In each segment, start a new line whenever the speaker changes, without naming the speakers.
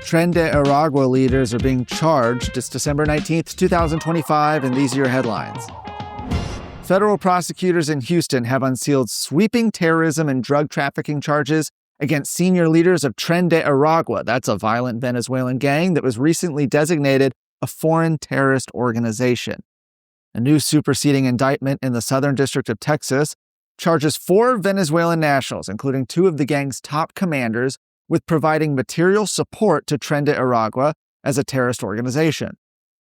Tren de Aragua leaders are being charged. It's December 19th, 2025, and these are your headlines. Federal prosecutors in Houston have unsealed sweeping terrorism and drug trafficking charges against senior leaders of Tren de Aragua. That's a violent Venezuelan gang that was recently designated a foreign terrorist organization. A new superseding indictment in the Southern District of Texas charges 4 Venezuelan nationals, including 2 of the gang's top commanders, with providing material support to Tren de Aragua as a terrorist organization.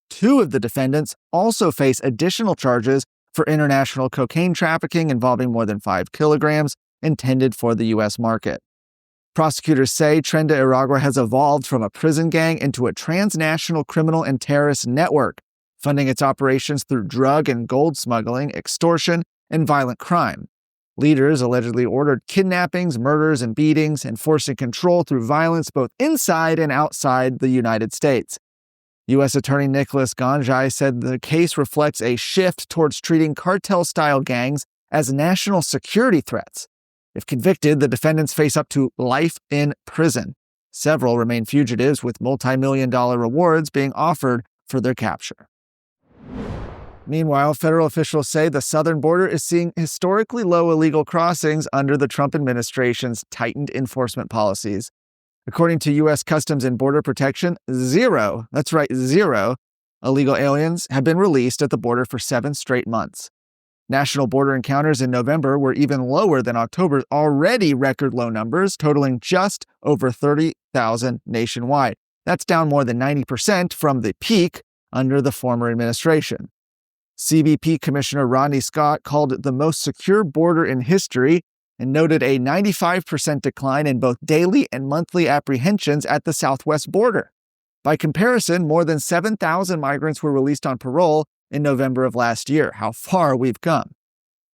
2 of the defendants also face additional charges for international cocaine trafficking involving more than 5 kilograms intended for the U.S. market. Prosecutors say Tren de Aragua has evolved from a prison gang into a transnational criminal and terrorist network, funding its operations through drug and gold smuggling, extortion, and violent crime. Leaders allegedly ordered kidnappings, murders, and beatings, enforcing control through violence both inside and outside the United States. U.S. Attorney Nicholas Ganjai said the case reflects a shift towards treating cartel-style gangs as national security threats. If convicted, the defendants face up to life in prison. Several remain fugitives, with multi-million-dollar rewards being offered for their capture. Meanwhile, federal officials say the southern border is seeing historically low illegal crossings under the Trump administration's tightened enforcement policies. According to U.S. Customs and Border Protection, 0 illegal aliens have been released at the border for 7 straight months. National border encounters in November were even lower than October's already record low numbers, totaling just over 30,000 nationwide. That's down more than 90% from the peak under the former administration. CBP Commissioner Rodney Scott called it the most secure border in history and noted a 95% decline in both daily and monthly apprehensions at the southwest border. By comparison, more than 7,000 migrants were released on parole in November of last year. How far we've come.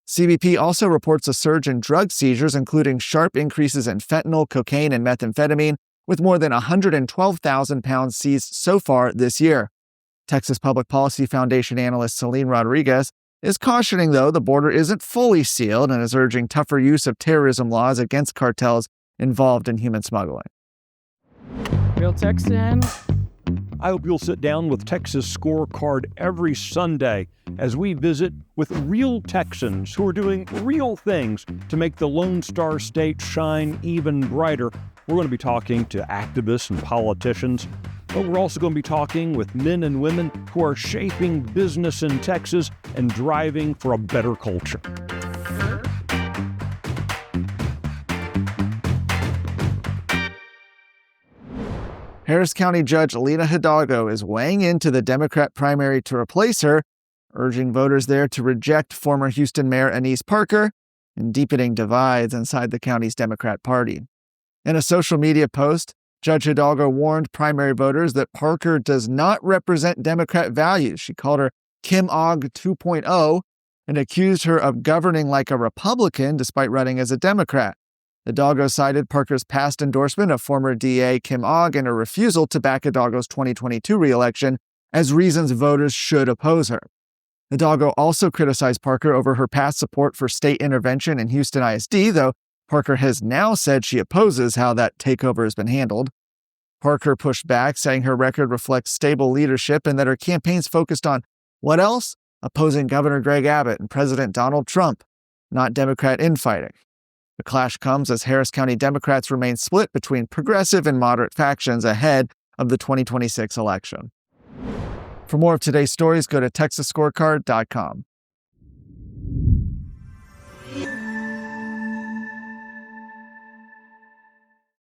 CBP also reports a surge in drug seizures, including sharp increases in fentanyl, cocaine, and methamphetamine, with more than 112,000 pounds seized so far this year. Texas Public Policy Foundation analyst Celine Rodriguez is cautioning, though, the border isn't fully sealed and is urging tougher use of terrorism laws against cartels involved in human smuggling.
Real Texan.
I hope you'll sit down with Texas Scorecard every Sunday as we visit with real Texans who are doing real things to make the Lone Star State shine even brighter. We're going to be talking to activists and politicians, but we're also going to be talking with men and women who are shaping business in Texas and driving for a better culture.
Harris County Judge Lina Hidalgo is weighing into the Democrat primary to replace her, urging voters there to reject former Houston Mayor Annise Parker and deepening divides inside the county's Democrat Party. In a social media post, Judge Hidalgo warned primary voters that Parker does not represent Democrat values. She called her Kim Og 2.0 and accused her of governing like a Republican despite running as a Democrat. Hidalgo cited Parker's past endorsement of former DA Kim Og and her refusal to back Hidalgo's 2022 reelection as reasons voters should oppose her. Hidalgo also criticized Parker over her past support for state intervention in Houston ISD, though Parker has now said she opposes how that takeover has been handled. Parker pushed back, saying her record reflects stable leadership and that her campaign's focused on what else? Opposing Governor Greg Abbott and President Donald Trump, not Democrat infighting. The clash comes as Harris County Democrats remain split between progressive and moderate factions ahead of the 2026 election. For more of today's stories, go to TexasScorecard.com.